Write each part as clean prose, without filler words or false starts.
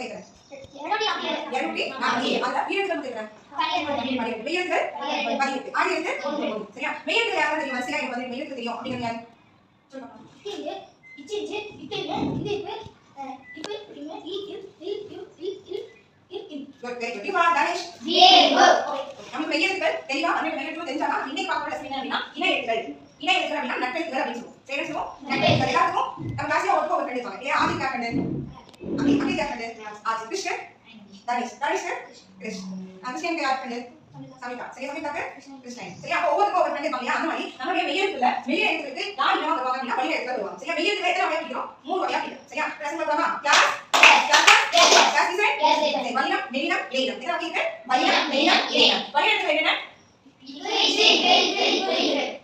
கேக்குறேன் 204 அதுல வீரர்கள் கேக்குறேன் மெய்யெழுத்துக்கள் 18 ஆகியது சரியா மெய்யெழுத்துக்கள் யாரா தெரியும் வரிசையா எனக்கு வந்து மெய்யெழுத்து தெரியும் அப்படிங்கறது யாரு சொல்லுங்க இச்சு இது இது இது நம்ம மெய்யெழுத்துக்கள் தெளிவா அந்த மெய்யெழுத்து தெரிஞ்சானா இன்னைக்கு பார்க்கற லெசன் அப்படினா இணை எழுத்துக்கள் அப்படினா நட்டெழுத்துக்கள் அப்படின்னு சொல்லுவோம் சரி சொல்லுவோம் நட்டெழுத்துக்கள் எல்லாத்துக்கும் நம்ம கிளாஸ்ல ஒரு கண்டிப்பாங்க ஏ ஆதி காக்கண்டு அங்கி காக்கண்டு ஆதி கிருஷ்ணன் தனிஷ் கிருஷ்ணன் அங்கேங்க யார் பண்ணு சமிதா சரி சமிதாக்கு கிருஷ்ணன் சரி அப்ப ஒவ்வொரு கண்டிப்பாங்க அந்த மாதிரி நம்ம மெய்யெழுத்துக்கு யார் இல்லாம வருவாங்க அப்படினா வழியை எடுத்து வருவாங்க சரி மெய்யெழுத்துக்கள் எத்தனை வகையா பிரிக்கிறோம் 3 வகையா பிரிக்கிறோம் சரியா கிளாஸ் பண்ணலாமா கிளாஸ் வலினம் மெலினம் லேனம் எதை வகைகள் வலினம் மெலினம் லேனம் வலினத்துல என்னென்ன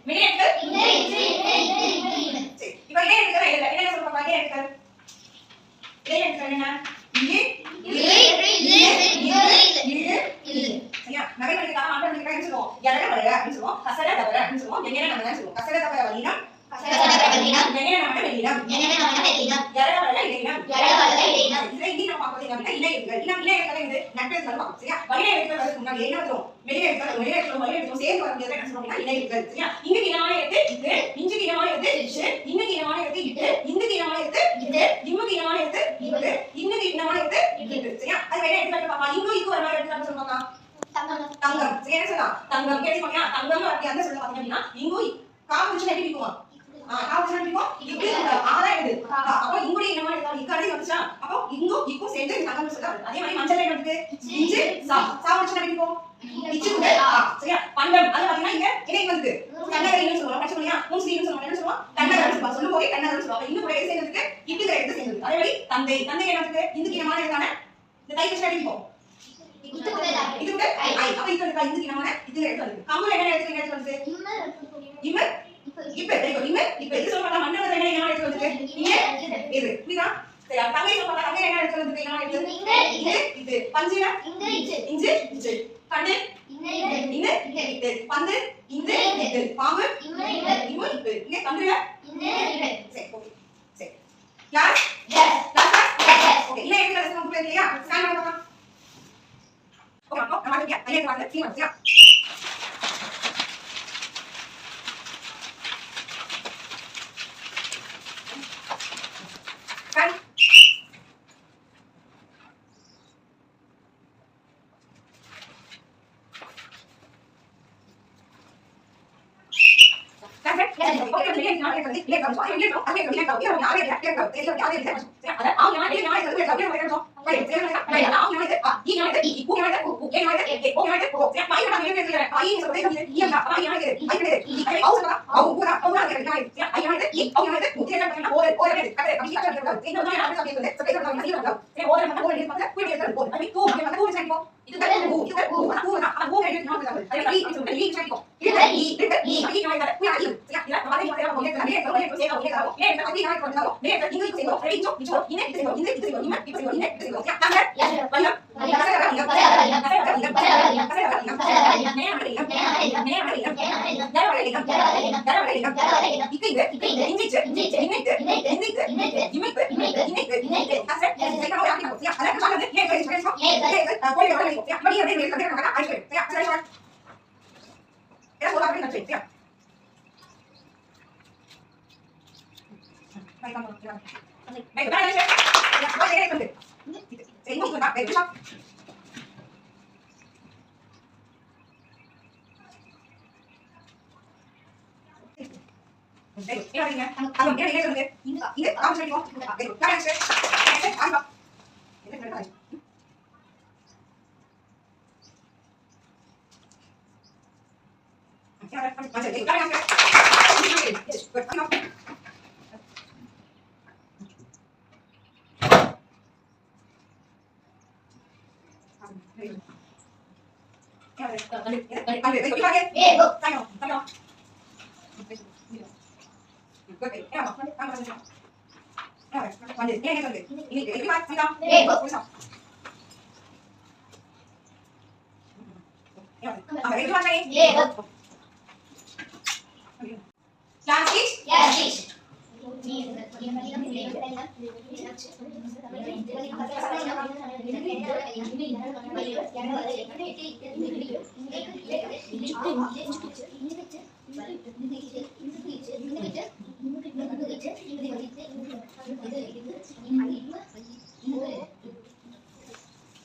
மெலினத்துல சரி இப்போ இணை எழுத்துக்கள் என்ன சொல்றாங்க இணை எழுத்துக்கள் என்ன சரியா நகைகளுக்காக மாற்றங்களுக்கு என்ன சொல்லுவோம் எரட வர அப்படின்னு சொல்லுவோம் கசட தவற அப்படின்னு சொல்லுவோம் எங்கன நம்ம சொல்லுவோம் கசட தவற வலினம் எங்கன நம்ம மெலினம் எரட வர லேனம் இதுல இங்க நம்ம பார்ப்பது என்ன இணை எழுத்துக்கள் இணை எழுத்துக்கள் இது நட்டெழுத்துக்கள் பார்ப்போம் சரியா வலின எழுத்துக்கள் வரதுக்கு முன்னாடி என்ன வரும் மெலின எழுத்துக்கள் சேர்ந்து வரது என்ன சொல்றோம்னா இணை எழுத்துக்கள் சரியா இங்க இனமான எழுத்து இது இங்க இனமான எழுத்து இச்சு இங்க இனமான எழுத்து இது இந்த இனமான எழுத்து இது இங்க இனமான எழுத்து இது இந்த இனமான எழுத்து இது சரியா அது வேற எழுத்துக்கள் பாப்பா இங்க வர மாதிரி எழுத்துக்கள் சொல்லுவாங்க தங்கம் சரி என்ன சொல்லலாம் தங்கம் கேட்டியா தங்கம் அப்படி அந்த சொல்ல பாத்தீங்க அப்படினா இங்க காம்புச்சு எப்படி பிடிக்குமா காம்புச்சு எப்படி பிடிக்கும் இப்படி ஆதா எழுது அப்ப இங்க இனமான எழுத்து இக்கடி வந்துச்சா அப்ப இங்க சேர்ந்து தங்கம் சொல்றாங்க அதே மாதிரி மஞ்சள் என்ன இருக்கு இஞ்சு சா வந்துச்சு எப்படி பிடிக்கும் இச்சு கூட சரியா பண்டம் அது பாத்தீங்கன்னா இங்க இணை வந்து கண்ணகரின்னு சொல்லுவாங்க படிச்சு போறியா முஸ்லிம்னு சொல்லுவாங்க என்ன சொல்லுவாங்க கண்ணகரி சொல்லுவாங்க சொல்லும் போதே கண்ணகரி சொல்லுவாங்க இன்னும் கூட சேர்ந்துருக்கு இட்டுகிற எழுத்து சேர்ந்துருக்கு அதே மாதிரி தந்தை என்ன இருக்கு இந்த இனமான எழுத்தான இந்த தை கஷ்டம் எப்படி பிடிக்கும் இது கூட ஐ அப்ப இது இருக்கா இந்த இனமான இது எழுத்து வந்து கம்புல என்ன எழுத்து வந்து இம்ம இப்ப தெரியும் இம்ம இப்ப இது சொல்றாங்க மண்டல என்ன இனமான எழுத்து வந்து இங்க இது புரியுதா சரி தங்கை சொல்றாங்க தங்கை என்ன எழுத்து வந்து இனமான எழுத்து இது பஞ்சினா இஞ்சு கண்ணு இது பந்து இந்த இது பாம்பு இம்ம இப்ப இங்க கண்டுல சரி ஓகே சரி கிளாஸ் ஓகே இணை எழுத்துக்கள் நம்ம புரியலையா ஸ்கேன் பண்ணி பார்க்கலாம் ஓகே அப்போ நம்ம இங்க ஐயா வாங்க சீமா சரியா scan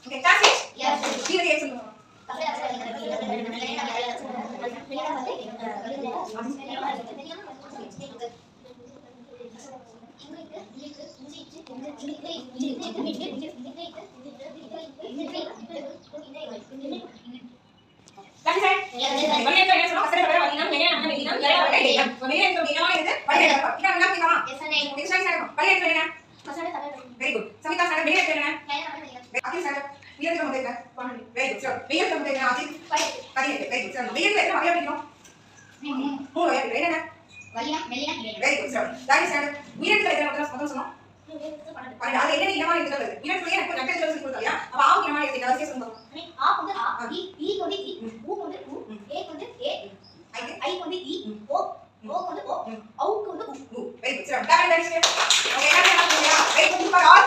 Okay, that's it. Yes. Here the example. That's it. வலியம் என்ன சொல்றோம் கசட வர வலியம் எங்க நம்ம வெளியம் எங்க வர வெளியம் வெளியம் என்ன வெளியமா இருக்கு வலியம் இருக்கு இங்க என்ன கேக்குமா எஸ் சார் சார் வலியம் என்ன கசட தர very good Samitha sir Veliyam என்ன அகில் சார் வெளியம் என்ன வந்து வெரி குட் சார் வெளியம் என்ன வந்து அகில் வலியம் வெரி குட் சார் வெளியம் என்ன வலியம் பிடிக்கும் மூணு வலியம் என்ன வலியம் வெளியம் வெரி குட் சார் தாய் சார் வெளியம் என்ன வந்து சொன்னோம் அது என்ன இனமா இருக்குது இனத்துல எனக்கு நக்கல் சொல்லி கொடுத்தாயா அப்ப ஆவு இனமா இருக்கு அவசியம் சொல்லுங்க ஆ வந்து ஆ ஈ வந்து ஈ ஊ வந்து ஊ ஏ வந்து ஏ ஐ வந்து ஈ ஓ வந்து ஓ ஔ வந்து ஊ வெரி குட் சார் டாய் டாய் சார் ஓகே என்ன பண்ணுவீங்க வெரி குட் ஃபார் ஆல்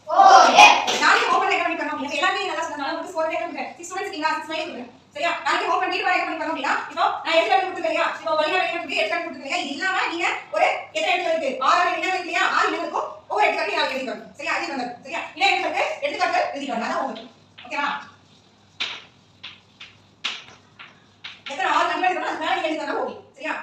ஓ ஏ நானே ஓபன் ரெக்கார்ட் பண்ணி பண்ணோம் நீங்க எல்லாமே நல்லா சொன்னாங்க உங்களுக்கு ஸ்கோர் ரெக்கார்ட் பண்ணுங்க 6 ஸ்டூடண்ட்ஸ் நீங்க 6 ஸ்மைல் கொடுங்க சரியா நாளைக்கு ஓபன் பண்ணி ரெக்கார்ட் பண்ணி பண்ணோம் அப்படினா இப்போ நான் எடுத்து கொடுத்துக்கலையா இப்போ வழியா ரெக்கார்ட் பண்ணி எடுத்து கொடுத்துக்கலையா இது இல்லாம நீங்க ஒரு எத்தனை எடுத்து இருக்கு 6 இனம் இருக்கு இல்லையா 6 இனத்துக்கும் ஒவ்வொரு எடுத்துக்காட்டு நாளைக்கு எழுதி வரணும் சரியா அது வந்து சரியா இன எடுத்துக்காட்டு எழுதி வரணும் அதான் உங்களுக்கு ஓகேவா எத்தனை 6 நம்பர் இருக்கணும் அது மேல எழுதி வரணும் ஓகே சரியா